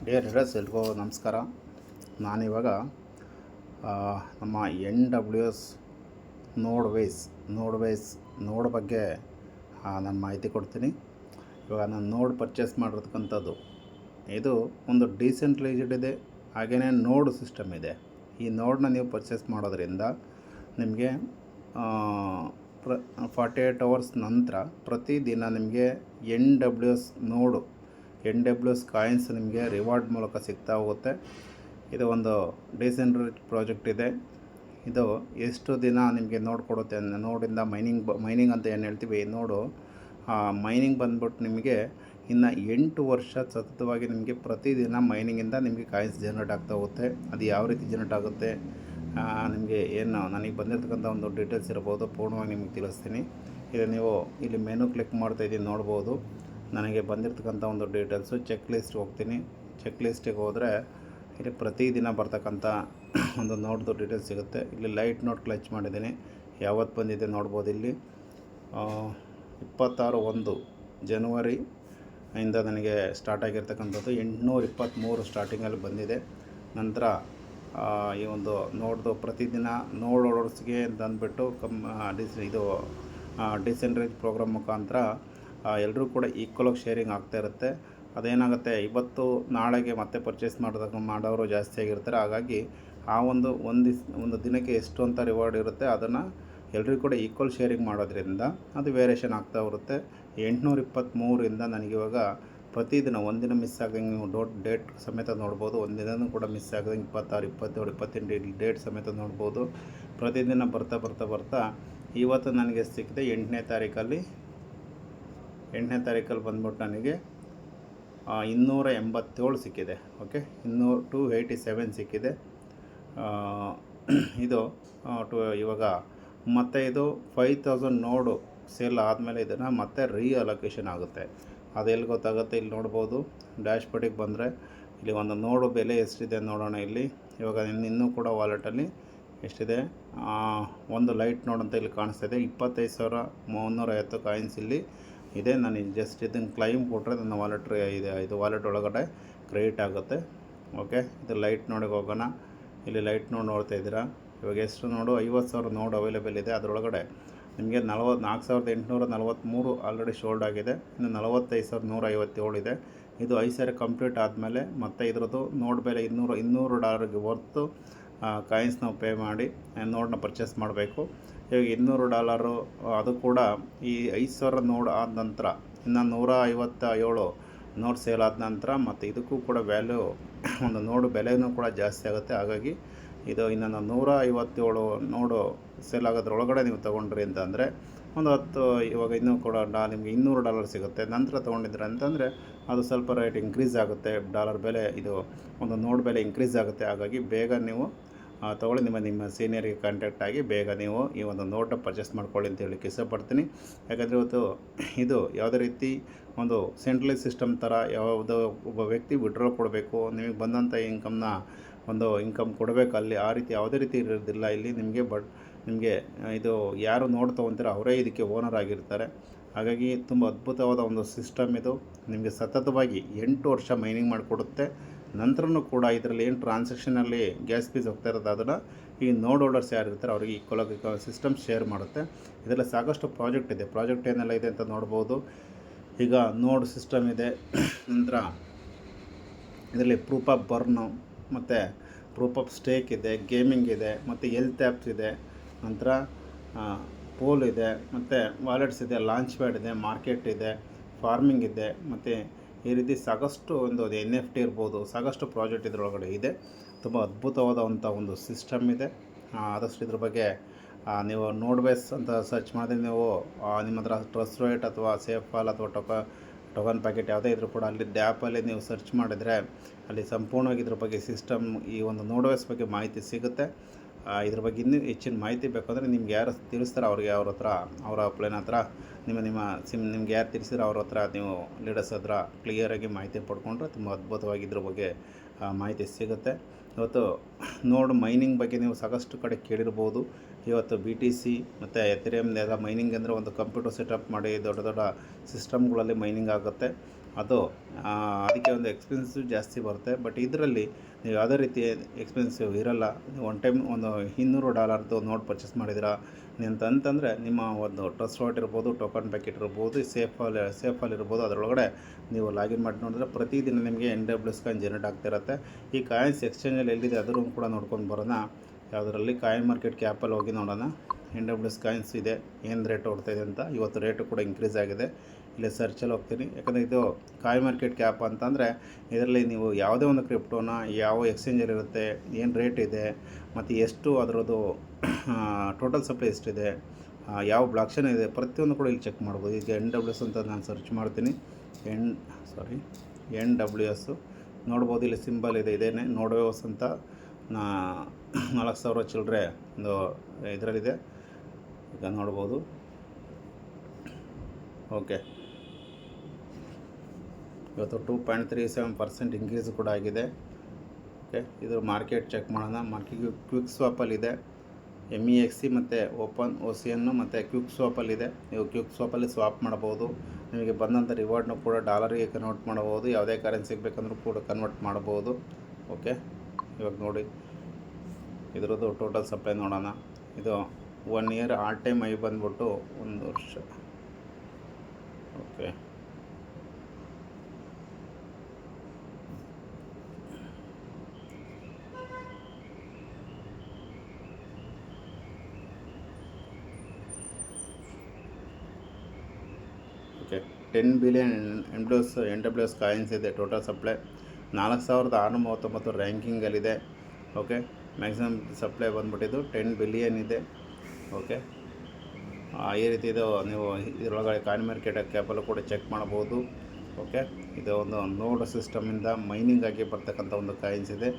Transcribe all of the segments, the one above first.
Dear readers ಎಲ್ರಿಗೂ ನಮಸ್ಕಾರ. ನಾನಿವಾಗ ನಮ್ಮ NWS ನೋಡ್ ಬಗ್ಗೆ ನಾನು ಮಾಹಿತಿ ಕೊಡ್ತೀನಿ. ಇವಾಗ ನಾನು ನೋಡ್ ಪರ್ಚೇಸ್ ಮಾಡಿರ್ತಕ್ಕಂಥದ್ದು ಇದು ಒಂದು ಡಿಸೆಂಟ್ರಲೈಸ್ಡ್ ಇದೆ, ಹಾಗೆಯೇ ನೋಡ್ ಸಿಸ್ಟಮ್ ಇದೆ. ಈ ನೋಡನ್ನ ನೀವು ಪರ್ಚೇಸ್ ಮಾಡೋದ್ರಿಂದ ನಿಮಗೆ 48 ಅವರ್ಸ್ ನಂತರ ಪ್ರತಿದಿನ ನಿಮಗೆ NWS ಕಾಯಿನ್ಸ್ ನಿಮಗೆ ರಿವಾರ್ಡ್ ಮೂಲಕ ಸಿಗ್ತಾ ಹೋಗುತ್ತೆ. ಇದು ಒಂದು ಡಿಸೆಂಟ್ರಲೈಸ್ಡ್ ಪ್ರಾಜೆಕ್ಟ್ ಇದೆ. ಇದು ಎಷ್ಟು ದಿನ ನಿಮಗೆ ನೋಡ್ ಕೊಡುತ್ತೆ ನೋಡಿಂದ ಮೈನಿಂಗ್ ಅಂತ ಏನು ಹೇಳ್ತೀವಿ, ನೋಡು ಮೈನಿಂಗ್ ಬಂದ್ಬಿಟ್ಟು ನಿಮಗೆ ಇನ್ನು 8 ವರ್ಷ ಸತತವಾಗಿ ನಿಮಗೆ ಪ್ರತಿದಿನ ಮೈನಿಂಗಿಂದ ನಿಮಗೆ ಕಾಯಿನ್ಸ್ ಜನರೇಟ್ ಆಗ್ತಾ ಹೋಗುತ್ತೆ. ಅದು ಯಾವ ರೀತಿ ಜನರೇಟ್ ಆಗುತ್ತೆ, ನಿಮಗೆ ಏನು ನನಗೆ ಬಂದಿರತಕ್ಕಂಥ ಒಂದು ಡೀಟೇಲ್ಸ್ ಇರ್ಬೋದು, ಪೂರ್ಣವಾಗಿ ನಿಮಗೆ ತಿಳಿಸ್ತೀನಿ. ಇದು ನೀವು ಇಲ್ಲಿ ಮೆನು ಕ್ಲಿಕ್ ಮಾಡ್ತಾಯಿದ್ದೀನಿ, ನೋಡ್ಬೋದು ನನಗೆ ಬಂದಿರತಕ್ಕಂಥ ಒಂದು ಡೀಟೇಲ್ಸು. ಚೆಕ್ ಲಿಸ್ಟ್ ಹೋಗ್ತೀನಿ. ಚೆಕ್ ಲಿಸ್ಟಿಗೆ ಹೋದರೆ ಇಲ್ಲಿ ಪ್ರತಿದಿನ ಬರ್ತಕ್ಕಂಥ ಒಂದು ನೋಡ್ದು ಡೀಟೇಲ್ಸ್ ಸಿಗುತ್ತೆ. ಇಲ್ಲಿ ಲೈಟ್ ನೋಟ್ ಕ್ಲಚ್ ಮಾಡಿದ್ದೀನಿ, ಯಾವತ್ತು ಬಂದಿದೆ ನೋಡ್ಬೋದು. ಇಲ್ಲಿ 26/1 ಜನವರಿ ಇಂದ ನನಗೆ ಸ್ಟಾರ್ಟ್ ಆಗಿರ್ತಕ್ಕಂಥದ್ದು 823 ಸ್ಟಾರ್ಟಿಂಗಲ್ಲಿ ಬಂದಿದೆ. ನಂತರ ಈ ಒಂದು ನೋಡ್ದು ಪ್ರತಿದಿನ ನೋಡ್ ಓಡರ್ಸ್ಗೆ ಅಂತ ಅಂದ್ಬಿಟ್ಟು ಇದು ಡಿಸೆಂಟ್ರಲೈಸ್ ಪ್ರೋಗ್ರಾಮ್ ಮುಖಾಂತರ ಎಲ್ಲರೂ ಕೂಡ ಈಕ್ವಲಾಗಿ ಶೇರಿಂಗ್ ಆಗ್ತಾ ಇರುತ್ತೆ. ಅದೇನಾಗುತ್ತೆ, ಇವತ್ತು ನಾಳೆಗೆ ಮತ್ತೆ ಪರ್ಚೇಸ್ ಮಾಡೋರು ಜಾಸ್ತಿ ಆಗಿರ್ತಾರೆ. ಹಾಗಾಗಿ ಆ ಒಂದು ದಿನಕ್ಕೆ ಎಷ್ಟು ಅಂತ ರಿವಾರ್ಡ್ ಇರುತ್ತೆ, ಅದನ್ನು ಎಲ್ಲರಿಗೂ ಕೂಡ ಈಕ್ವಲ್ ಶೇರಿಂಗ್ ಮಾಡೋದ್ರಿಂದ ಅದು ವೇರಿಯೇಷನ್ ಆಗ್ತಾ ಬರುತ್ತೆ. 823 ನನಗಿವಾಗ ಪ್ರತಿದಿನ ಒಂದಿನ ಮಿಸ್ ಆಗದಂಗೆ ನೀವು ಡೇಟ್ ಸಮೇತ ನೋಡ್ಬೋದು. ಒಂದಿನೂ ಕೂಡ ಮಿಸ್ ಆಗದಂಗೆ 26, 27, 28 ಡೇಟ್ ಸಮೇತ ನೋಡ್ಬೋದು. ಪ್ರತಿದಿನ ಬರ್ತಾ ಇವತ್ತು ನನಗೆ ಸಿಕ್ಕಿದೆ 8ನೇ ತಾರೀಕಲ್ಲಿ ಬಂದ್ಬಿಟ್ಟು ನನಗೆ 287 ಸಿಕ್ಕಿದೆ. ಓಕೆ, 287 ಸಿಕ್ಕಿದೆ. ಇದು ಇವಾಗ ಮತ್ತೆ ಇದು 5000 ನೋಡು ಸೇಲ್ ಆದಮೇಲೆ ಇದನ್ನು ಮತ್ತೆ ಅಲೋಕೇಶನ್ ಆಗುತ್ತೆ. ಅದೆಲ್ಲಿ ಗೊತ್ತಾಗುತ್ತೆ, ಇಲ್ಲಿ ನೋಡ್ಬೋದು. ಡ್ಯಾಶ್ ಬೋರ್ಡಿಗೆ ಬಂದರೆ ಇಲ್ಲಿ ಒಂದು ನೋಡು ಬೆಲೆ ಎಷ್ಟಿದೆ ನೋಡೋಣ. ಇಲ್ಲಿ ಇವಾಗ ಇನ್ನೂ ಕೂಡ ವಾಲೆಟಲ್ಲಿ ಎಷ್ಟಿದೆ, ಒಂದು ಲೈಟ್ ನೋಡ್ ಅಂತ ಇಲ್ಲಿ ಕಾಣಿಸ್ತಾಯಿದೆ. 25,350 ಕಾಯಿನ್ಸ್ ಇಲ್ಲಿ ಇದೆ. ನಾನು ಜಸ್ಟ್ ಇದನ್ನು ಕ್ಲೈಮ್ ಕೊಟ್ಟರೆ ನನ್ನ ವಾಲೆಟ್ ಒಳಗಡೆ ಕ್ರೆಡಿಟ್ ಆಗುತ್ತೆ. ಓಕೆ, ಇದು ಲೈಟ್ ನೋಡಿಗೆ ಹೋಗೋಣ. ಇಲ್ಲಿ ಲೈಟ್ ನೋಡ್ ನೋಡ್ತಾ ಇದ್ದೀರಾ. ಇವಾಗ ಎಷ್ಟು ನೋಡು, 50,000 ನೋಡ್ ಅವೈಲೇಬಲ್ ಇದೆ. ಅದರೊಳಗಡೆ ನಿಮಗೆ 44,843 ಆಲ್ರೆಡಿ ಶೋಲ್ಡ್ ಆಗಿದೆ. ಇನ್ನು 45,157 ಇದೆ. ಇದು 5 ಸಾವಿರ ಕಂಪ್ಲೀಟ್ ಆದಮೇಲೆ ಮತ್ತೆ ಇದರದ್ದು ನೋಡ್ ಬೆಲೆ $200 ವರ್ತು ಕಾಯಿನ್ಸ್ ನಾವು ಪೇ ಮಾಡಿ ನೋಡನ್ನ ಪರ್ಚೇಸ್ ಮಾಡಬೇಕು. ಇವಾಗ $200 ಅದು ಕೂಡ ಈ 5,000 ನೋಡ್ ಆದ ನಂತರ ಇನ್ನು 157 ನೋಡ್ ಸೇಲ್ ಆದ ನಂತರ ಮತ್ತು ಇದಕ್ಕೂ ಕೂಡ ವ್ಯಾಲ್ಯೂ ಒಂದು ನೋಡು ಬೆಲೆಯೂ ಕೂಡ ಜಾಸ್ತಿ ಆಗುತ್ತೆ. ಹಾಗಾಗಿ ಇದು ಇನ್ನು 157 ನೋಡು ಸೇಲ್ ಆಗೋದ್ರೊಳಗಡೆ ನೀವು ತೊಗೊಂಡ್ರಿ ಅಂತಂದರೆ ಒಂದು 10 ಇವಾಗ ಇನ್ನೂ ಕೂಡ ನಿಮಗೆ $200 ಸಿಗುತ್ತೆ. ನಂತರ ತೊಗೊಂಡಿದ್ರೆ ಅಂತಂದರೆ ಅದು ಸ್ವಲ್ಪ ರೇಟ್ ಇಂಕ್ರೀಸ್ ಆಗುತ್ತೆ. ಡಾಲರ್ ಬೆಲೆ ಇದು ಒಂದು ನೋಡ್ ಬೆಲೆ ಇಂಕ್ರೀಸ್ ಆಗುತ್ತೆ. ಹಾಗಾಗಿ ಬೇಗ ನೀವು ತೊಗೊಳ್ಳಿ, ನಿಮ್ಮ ಸೀನಿಯರಿಗೆ ಕಾಂಟ್ಯಾಕ್ಟ್ ಆಗಿ ಬೇಗ ನೀವು ಈ ಒಂದು ನೋಟನ್ನ ಪರ್ಚೇಸ್ ಮಾಡ್ಕೊಳ್ಳಿ ಅಂತ ಹೇಳಲಿಕ್ಕೆ ಇಷ್ಟಪಡ್ತೀನಿ. ಯಾಕಂದರೆ ಇವತ್ತು ಇದು ಯಾವುದೇ ರೀತಿ ಒಂದು ಸೆಂಟ್ರಲೈಸ್ ಸಿಸ್ಟಮ್ ಥರ ಯಾವುದೋ ಒಬ್ಬ ವ್ಯಕ್ತಿ ವಿಡ್ರಾ ಕೊಡಬೇಕು, ನಿಮಗೆ ಬಂದಂಥ ಇನ್ಕಮ್ ಕೊಡಬೇಕು, ಅಲ್ಲಿ ಆ ರೀತಿ ಯಾವುದೇ ರೀತಿ ಇರೋದಿಲ್ಲ ಇಲ್ಲಿ ನಿಮಗೆ. ನಿಮಗೆ ಇದು ಯಾರು ನೋಡ್ ತೊಗೊತೀರೋ ಅವರೇ ಇದಕ್ಕೆ ಓನರ್ ಆಗಿರ್ತಾರೆ. ಹಾಗಾಗಿ ತುಂಬ ಅದ್ಭುತವಾದ ಒಂದು ಸಿಸ್ಟಮ್ ಇದು. ನಿಮಗೆ ಸತತವಾಗಿ 8 ವರ್ಷ ಮೈನಿಂಗ್ ಮಾಡಿಕೊಡುತ್ತೆ. ನಂತರನೂ ಕೂಡ ಇದರಲ್ಲಿ ಏನು ಟ್ರಾನ್ಸಾಕ್ಷನಲ್ಲಿ ಗ್ಯಾಸ್ ಫೀಸ್ ಹೋಗ್ತಾ ಇರೋದು ಅದನ್ನು ಈ ನೋಡ್ ಹೋಲ್ಡರ್ಸ್ ಯಾರು ಇರ್ತಾರೆ ಅವರಿಗೆ ಈಕ್ವಲಾಗಿ ಸಿಸ್ಟಮ್ ಶೇರ್ ಮಾಡುತ್ತೆ. ಇದರಲ್ಲಿ ಸಾಕಷ್ಟು ಪ್ರಾಜೆಕ್ಟ್ ಏನೆಲ್ಲ ಇದೆ ಅಂತ ನೋಡ್ಬೋದು. ಈಗ ನೋಡ್ ಸಿಸ್ಟಮ್ ಇದೆ. ನಂತರ ಇದರಲ್ಲಿ ಪ್ರೂಫ್ ಆಫ್ ಬರ್ನು ಮತ್ತು ಪ್ರೂಫ್ ಆಫ್ ಸ್ಟೇಕ್ ಇದೆ, ಗೇಮಿಂಗ್ ಇದೆ, ಮತ್ತು ಹೆಲ್ತ್ ಆ್ಯಪ್ಸ್ ಇದೆ, ನಂತರ ಪೋಲ್ ಇದೆ, ಮತ್ತು ವಾಲೆಟ್ಸ್ ಇದೆ, ಲಾಂಚ್ ಪ್ಯಾಡ್ ಇದೆ, ಮಾರ್ಕೆಟ್ ಇದೆ, ಫಾರ್ಮಿಂಗ್ ಇದೆ, ಮತ್ತು ಈ ರೀತಿ ಸಾಕಷ್ಟು ಒಂದು NFT ಇರ್ಬೋದು, ಸಾಕಷ್ಟು ಪ್ರಾಜೆಕ್ಟ್ ಇದರೊಳಗಡೆ ಇದೆ. ತುಂಬ ಅದ್ಭುತವಾದಂಥ ಒಂದು ಸಿಸ್ಟಮ್ ಇದೆ. ಆದಷ್ಟು ಇದ್ರ ಬಗ್ಗೆ ನೀವು ನೋಡ್ಬೇಸ್ ಅಂತ ಸರ್ಚ್ ಮಾಡಿದ್ರೆ ನೀವು ನಿಮ್ಮ ಹತ್ರ ಟ್ರಸ್ಟ್ ರೇಟ್ ಅಥವಾ ಸೇಫ್ ಫಾಲ್ ಅಥವಾ ಟೋಕನ್ ಪ್ಯಾಕೆಟ್ ಯಾವುದೇ ಇದ್ರೂ ಕೂಡ ಅಲ್ಲಿ ಡ್ಯಾಪಲ್ಲಿ ನೀವು ಸರ್ಚ್ ಮಾಡಿದರೆ ಅಲ್ಲಿ ಸಂಪೂರ್ಣವಾಗಿ ಇದ್ರ ಬಗ್ಗೆ ಸಿಸ್ಟಮ್ ಈ ಒಂದು ನೋಡ್ಬೇಸ್ ಬಗ್ಗೆ ಮಾಹಿತಿ ಸಿಗುತ್ತೆ. ಇದ್ರ ಬಗ್ಗೆ ಇನ್ನೂ ಹೆಚ್ಚಿನ ಮಾಹಿತಿ ಬೇಕಂದರೆ ನಿಮ್ಗೆ ಯಾರು ತಿಳಿಸ್ತಾರೆ ಅವರ ಪ್ಲೇನ್ ಹತ್ರ ನಿಮ್ಗೆ ಯಾರು ತಿಳಿಸಿದ್ರೆ ಅವ್ರ ಹತ್ರ ನೀವು ಲೀಡರ್ಸ್ ಹತ್ರ ಕ್ಲಿಯರಾಗಿ ಮಾಹಿತಿ ಪಡ್ಕೊಂಡ್ರೆ ತುಂಬ ಅದ್ಭುತವಾಗಿ ಇದ್ರ ಬಗ್ಗೆ ಮಾಹಿತಿ ಸಿಗುತ್ತೆ. ಇವತ್ತು ನೋಡ್ ಮೈನಿಂಗ್ ಬಗ್ಗೆ ನೀವು ಸಾಕಷ್ಟು ಕಡೆ ಕೇಳಿರ್ಬೋದು. ಇವತ್ತು BTC ಮತ್ತು ಎಥೆರಿಯಮ್ ಮೈನಿಂಗ್ ಅಂದರೆ ಒಂದು ಕಂಪ್ಯೂಟರ್ ಸೆಟಪ್ ಮಾಡಿ ದೊಡ್ಡ ಸಿಸ್ಟಮ್ಗಳಲ್ಲಿ ಮೈನಿಂಗ್ ಆಗುತ್ತೆ. ಅದು ಅದಕ್ಕೆ ಒಂದು ಎಕ್ಸ್ಪೆನ್ಸಿವ್ ಜಾಸ್ತಿ ಬರುತ್ತೆ. ಬಟ್ ಇದರಲ್ಲಿ ನೀವು ಯಾವುದೇ ರೀತಿ ಎಕ್ಸ್ಪೆನ್ಸಿವ್ ಇರಲ್ಲ. ಒನ್ ಟೈಮ್ ಒಂದು $200 ನೋಟ್ ಪರ್ಚೇಸ್ ಮಾಡಿದ್ದೀರಾ ಅಂತಂದರೆ ನಿಮ್ಮ ಒಂದು ಟ್ರಸ್ಟ್ ವಾಲೆಟ್ ಇರ್ಬೋದು, ಟೋಕನ್ ಪ್ಯಾಕೆಟ್ ಇರ್ಬೋದು, ಸೇಫಲ್ಲಿರ್ಬೋದು. ಅದರೊಳಗಡೆ ನೀವು ಲಾಗಿನ್ ಮಾಡಿ ನೋಡಿದ್ರೆ ಪ್ರತಿದಿನ ನಿಮಗೆ NWS ಕಾಯಿನ್ ಜನರೇಟ್ ಆಗ್ತಿರುತ್ತೆ. ಈ ಕಾಯಿನ್ಸ್ ಎಕ್ಸ್ಚೇಂಜಲ್ಲಿ ಎಲ್ಲಿದೆ ಅದನ್ನು ಕೂಡ ನೋಡ್ಕೊಂಡು ಬರೋಣ. ಯಾವುದರಲ್ಲಿ ಕಾಯಿನ್ ಮಾರ್ಕೆಟ್ ಕ್ಯಾಪಲ್ಲಿ ಹೋಗಿ ನೋಡೋಣ. NWS ಕಾಯಿನ್ಸ್ ಇದೆ, ಏನು ರೇಟ್ ಓಡ್ತಾಯಿದೆ ಅಂತ. ಇವತ್ತು ರೇಟು ಕೂಡ ಇನ್ಕ್ರೀಸ್ ಆಗಿದೆ. ಇಲ್ಲಿ ಸರ್ಚಲ್ಲಿ ಹೋಗ್ತೀನಿ, ಯಾಕಂದರೆ ಇದು ಕಾಯಿನ್ ಮಾರ್ಕೆಟ್ ಕ್ಯಾಪ್ ಅಂತಂದರೆ ಇದರಲ್ಲಿ ನೀವು ಯಾವುದೇ ಒಂದು ಕ್ರಿಪ್ಟೋನ ಯಾವ ಎಕ್ಸ್ಚೇಂಜಲ್ಲಿ ಇರುತ್ತೆ, ಏನು ರೇಟ್ ಇದೆ, ಮತ್ತು ಎಷ್ಟು ಅದರದ್ದು ಟೋಟಲ್ ಸಪ್ಲೈ ಎಷ್ಟಿದೆ, ಯಾವ ಬ್ಲಾಕ್ ಚೈನ್ ಇದೆ, ಪ್ರತಿಯೊಂದು ಕೂಡ ಇಲ್ಲಿ ಚೆಕ್ ಮಾಡ್ಬೋದು. ಈಗ NWS ಅಂತ ನಾನು ಸರ್ಚ್ ಮಾಡ್ತೀನಿ. NWS ನೋಡ್ಬೋದು. ಇಲ್ಲಿ ಸಿಂಬಲ್ ಇದೆ, ಇದೇನೆ NWS ಅಂತ 4,000 ಚಿಲ್ಲರೆ ಒಂದು ಇದರಲ್ಲಿದೆ. ಈಗ ನೋಡ್ಬೋದು. ಓಕೆ, ಇವತ್ತು 2.37% ಇನ್ಕ್ರೀಸ್ ಕೂಡ ಆಗಿದೆ. ಓಕೆ, ಇದು ಮಾರ್ಕೆಟ್ ಚೆಕ್ ಮಾಡೋಣ. ಮಾರ್ಕೆಟ್ ಕ್ವಿಕ್ ಸ್ವಾಪಲ್ಲಿದೆ, MEXC ಮತ್ತು ಓಪನ್ OCN ಮತ್ತು ಕ್ವಿಕ್ ಸ್ವಾಪಲ್ಲಿದೆ. ನೀವು ಕ್ವಿಕ್ ಸ್ವಾಪಲ್ಲಿ ಸ್ವಾಪ್ ಮಾಡ್ಬೋದು. ನಿಮಗೆ ಬಂದಂಥ ರಿವಾರ್ಡ್ನು ಕೂಡ ಡಾಲರಿಗೆ ಕನ್ವರ್ಟ್ ಮಾಡ್ಬೋದು. ಯಾವುದೇ ಕರೆನ್ಸಿಗೆ ಬೇಕಂದ್ರೂ ಕೂಡ ಕನ್ವರ್ಟ್ ಮಾಡ್ಬೋದು. ಓಕೆ, ಇವಾಗ ನೋಡಿ ಇದರದ್ದು ಟೋಟಲ್ ಸಪ್ಲೈ ನೋಡೋಣ. ಇದು 1 ಇಯರ್ ಆಲ್ ಟೈಮ್ ಐ ಬಂದ್ಬಿಟ್ಟು 1 ವರ್ಷ. Okay, okay 10 billion NWS coins ಇದೆ. ಟೋಟಲ್ ಸಪ್ಲೈ 4,639 ರ್ಯಾಂಕಿಂಗಲ್ಲಿದೆ. ಓಕೆ, ಮ್ಯಾಕ್ಸಿಮಮ್ ಸಪ್ಲೈ ಬಂದ್ಬಿಟ್ಟಿದ್ದು 10 ಬಿಲಿಯನ್ ಇದೆ. ಓಕೆ, ಈ ರೀತಿ ಇದು ನೀವು ಇದರೊಳಗಡೆ ಕಾಯಿನ್ ಮಾರ್ಕೆಟ್ ಕ್ಯಾಪಲ್ಲೂ ಕೂಡ ಚೆಕ್ ಮಾಡ್ಬೋದು. ಓಕೆ, ಇದು ಒಂದು ನೋಡ್ ಸಿಸ್ಟಮಿಂದ ಮೈನಿಂಗ್ ಆಗಿ ಬರ್ತಕ್ಕಂಥ ಒಂದು ಕಾಯಿನ್ಸ್ ಇದೆ.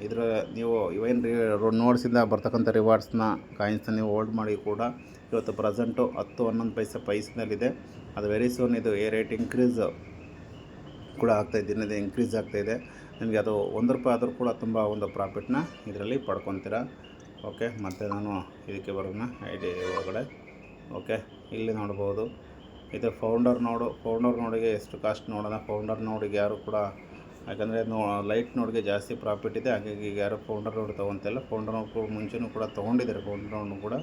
ಇದರ ನೀವು ಇವೇನು ನೋಡ್ಸಿಂದ ಬರ್ತಕ್ಕಂಥ ರಿವಾರ್ಡ್ಸ್ನ ಕಾಯಿನ್ಸ್ನ ನೀವು ಹೋಲ್ಡ್ ಮಾಡಿ ಕೂಡ ಇವತ್ತು ಪ್ರೆಸೆಂಟು 10-11 ಪೈಸೆನಲ್ಲಿದೆ. ಅದು ವೆರಿ ಸೂನ್ ಇದು ರೇಟ್ ಇನ್ಕ್ರೀಸ್ ಕೂಡ ಆಗ್ತಾಯಿದೆ, ದಿನದ ಇನ್ಕ್ರೀಸ್ ಆಗ್ತಾಯಿದೆ. ನಿಮಗೆ ಅದು ₹1 ಆದರೂ ಕೂಡ ತುಂಬ ಒಂದು ಪ್ರಾಫಿಟ್ನ ಇದರಲ್ಲಿ ಪಡ್ಕೊತೀರ. ಓಕೆ, ಮತ್ತು ನಾನು ಇದಕ್ಕೆ ಬರೋಣ ಐಡಿ ಒಳಗಡೆ. ಓಕೆ, ಇಲ್ಲಿ ನೋಡ್ಬೋದು ಇದು ಫೌಂಡರ್ ನೋಡಿಗೆ ಎಷ್ಟು ಕಾಸ್ಟ್ ನೋಡೋಣ. ಫೌಂಡರ್ ನೋಡಿಗೆ ಯಾರು ಕೂಡ, ಯಾಕಂದರೆ ಲೈಟ್ ನೋಡಿಗೆ ಜಾಸ್ತಿ ಪ್ರಾಫಿಟ್ ಇದೆ, ಹಾಗಾಗಿ ಈಗ ಯಾರು ಫೌಂಡರ್ ನೋಡ್ ತೊಗೊತಿಲ್ಲ. ಫೌಂಡರ್ ನೋಡ್ ಕೂಡ ಮುಂಚೆನೂ ಕೂಡ ತೊಗೊಂಡಿದ್ದಾರೆ ಫೌಂಡರ್ ನೋಡ್ನು ಕೂಡ.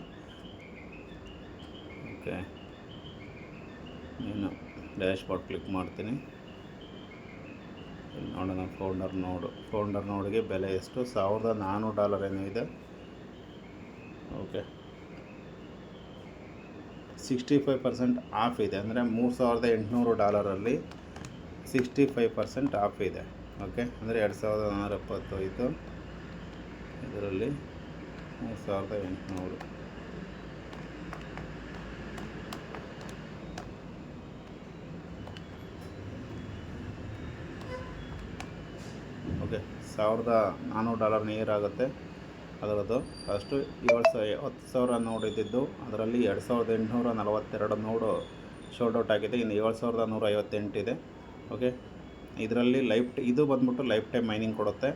ಓಕೆ, ನೀನು ಡ್ಯಾಶ್ ಬೋರ್ಡ್ ಕ್ಲಿಕ್ ಮಾಡ್ತೀನಿ. ಇಲ್ಲಿ ನೋಡೋಣ ಫೌಂಡರ್ ನೋಡಿಗೆ ಬೆಲೆ ಎಷ್ಟು, $1,400 ಏನೋ ಇದೆ. ಓಕೆ, 65% ಆಫ್ ಇದೆ, ಅಂದರೆ $3,800 65% ಆಫ್ ಇದೆ. ಓಕೆ, ಅಂದರೆ 2,475 ಇದರಲ್ಲಿ 3,800. ಓಕೆ, $1,400 ನಿಯರ್ ಆಗುತ್ತೆ ಅದರದ್ದು. ಅಷ್ಟು 10,000 ನೋಡ್ ಇದ್ದಿದ್ದು ಅದರಲ್ಲಿ 2,842 ನೋಡು ಶೋಲ್ಡ್ ಔಟ್ ಆಗಿದೆ. ಇನ್ನು 7,158 ಇದೆ. ಓಕೆ, ಇದರಲ್ಲಿ ಇದು ಬಂದ್ಬಿಟ್ಟು ಲೈಫ್ ಟೈಮ್ ಮೈನಿಂಗ್ ಕೊಡುತ್ತೆ.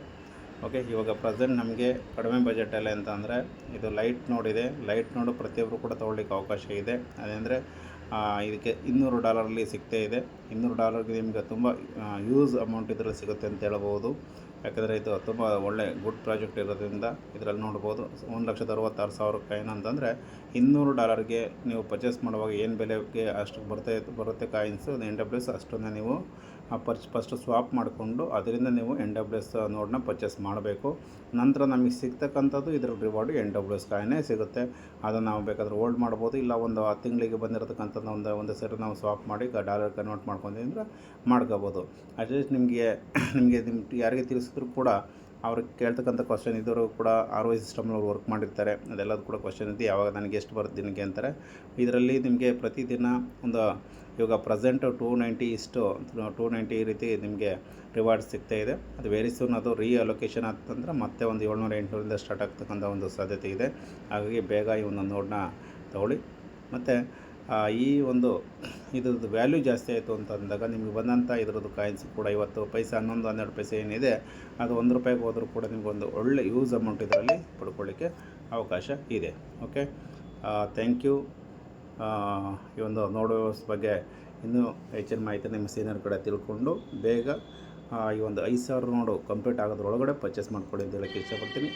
ಓಕೆ, ಇವಾಗ ಪ್ರೆಸೆಂಟ್ ನಮಗೆ ಕಡಿಮೆ ಬಜೆಟಲ್ಲಿ ಅಂತ ಅಂದರೆ ಇದು ಲೈಟ್ ನೋಡ್ ಇದೆ. ಲೈಟ್ ನೋಡು ಪ್ರತಿಯೊಬ್ಬರು ಕೂಡ ತೊಗೊಳ್ಳಿಕ್ಕೆ ಅವಕಾಶ ಇದೆ. ಅದೇಂದರೆ ಇದಕ್ಕೆ $200 ಸಿಗ್ತಾ ಇದೆ. $200ಗೆ ನಿಮಗೆ ತುಂಬ ಯೂಸ್ ಅಮೌಂಟ್ ಇದರಲ್ಲಿ ಸಿಗುತ್ತೆ ಅಂತ ಹೇಳ್ಬೋದು. ಯಾಕಂದರೆ ಇದು ತುಂಬ ಒಳ್ಳೆ ಗುಡ್ ಪ್ರಾಜೆಕ್ಟ್ ಇರೋದ್ರಿಂದ ಇದರಲ್ಲಿ ನೋಡ್ಬೋದು. 1,66,000 ಕಾಯಿನ್ ಅಂತಂದರೆ $200ಗೆ ನೀವು ಪರ್ಚೇಸ್ ಮಾಡುವಾಗ ಏನು ಬೆಲೆಗೆ ಅಷ್ಟು ಬರುತ್ತೆ ಕಾಯಿನ್ಸು NWS, ಅಷ್ಟನ್ನು ನೀವು ಫಸ್ಟು ಸ್ವಾಪ್ ಮಾಡಿಕೊಂಡು ಅದರಿಂದ ನೀವು NWS ನೋಡನ್ನ ಪರ್ಚೇಸ್ ಮಾಡಬೇಕು. ನಂತರ ನಮಗೆ ಸಿಗ್ತಕ್ಕಂಥದ್ದು ಇದರ ರಿವಾರ್ಡು NWS ಕಾಯಿನೇ ಸಿಗುತ್ತೆ. ಅದನ್ನು ನಾವು ಬೇಕಾದರೆ ಹೋಲ್ಡ್ ಮಾಡ್ಬೋದು, ಇಲ್ಲ ಒಂದು 10 ತಿಂಗಳಿಗೆ ಬಂದಿರತಕ್ಕಂಥದ್ದು ಒಂದು ಸರಿ ನಾವು ಸ್ವಾಪ್ ಮಾಡಿ ಡಾಲರ್ ಕನ್ವರ್ಟ್ ಮಾಡ್ಕೊಂಡ್ವಿ ಅಂದರೆ ಮಾಡ್ಕೋಬೋದು. ಅಟ್ಲೀಸ್ಟ್ ನಿಮಗೆ ಯಾರಿಗೆ ತಿಳಿಸಿದ್ರು ಕೂಡ ಅವ್ರಿಗೆ ಕೇಳ್ತಕ್ಕಂಥ ಕ್ವಶನ್ ಇದ್ದವರು ಕೂಡ ROI ಸಿಸ್ಟಮ್ನವ್ರು ವರ್ಕ್ ಮಾಡಿರ್ತಾರೆ. ಅದೆಲ್ಲದು ಕೂಡ ಕ್ವಶನ್ ಇದೆ, ಯಾವಾಗ ನನಗೆ ಎಷ್ಟು ಬರುತ್ತೆ ದಿನಕ್ಕೆ ಅಂತಾರೆ. ಇದರಲ್ಲಿ ನಿಮಗೆ ಪ್ರತಿದಿನ ಒಂದು ಇವಾಗ ಪ್ರೆಸೆಂಟು 290 ಈ ರೀತಿ ನಿಮಗೆ ರಿವಾರ್ಡ್ಸ್ ಸಿಗ್ತಾಯಿದೆ. ಅದು ವೆರಿ ಸೂನ್ ಅದು ರೀಅಲೋಕೇಶನ್ ಆಗ್ತಂದ್ರೆ ಮತ್ತೆ ಒಂದು 700-800 ಸ್ಟಾರ್ಟ್ ಆಗ್ತಕ್ಕಂಥ ಒಂದು ಸಾಧ್ಯತೆ ಇದೆ. ಹಾಗಾಗಿ ಬೇಗ ಈ ಒಂದು ನೋಡನ್ನ ತಗೊಳ್ಳಿ. ಮತ್ತು ಈ ಒಂದು ಇದ್ರದ್ದು ವ್ಯಾಲ್ಯೂ ಜಾಸ್ತಿ ಆಯಿತು ಅಂತ ಅಂದಾಗ ನಿಮಗೆ ಬಂದಂಥ ಇದರದ್ದು ಕಾಯಿನ್ಸ್ ಕೂಡ 50 ಪೈಸೆ 11-12 ಪೈಸೆ ಏನಿದೆ ಅದು $1 ಹೋದರೂ ಕೂಡ ನಿಮಗೊಂದು ಒಳ್ಳೆ ಯೂಸ್ ಅಮೌಂಟ್ ಇದರಲ್ಲಿ ಪಡ್ಕೊಳ್ಳಿಕ್ಕೆ ಅವಕಾಶ ಇದೆ. Okay, thank you. ಈ ಒಂದು ನೋಡ್ ಬಗ್ಗೆ ಇನ್ನೂ ಹೆಚ್ಚಿನ ಮಾಹಿತಿ ನಿಮ್ಮ ಸೀನಿಯರ್ ಕಡೆ ತಿಳ್ಕೊಂಡು ಬೇಗ ಈ ಒಂದು 5,000 ನೋಡು ಕಂಪ್ಲೀಟ್ ಆಗೋದ್ರೊಳಗಡೆ ಪರ್ಚೇಸ್ ಮಾಡ್ಕೊಳ್ಳಿ ಅಂತ ಹೇಳೋಕ್ಕೆ ಇಷ್ಟಪಡ್ತೀನಿ.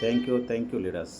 Thank you leaders.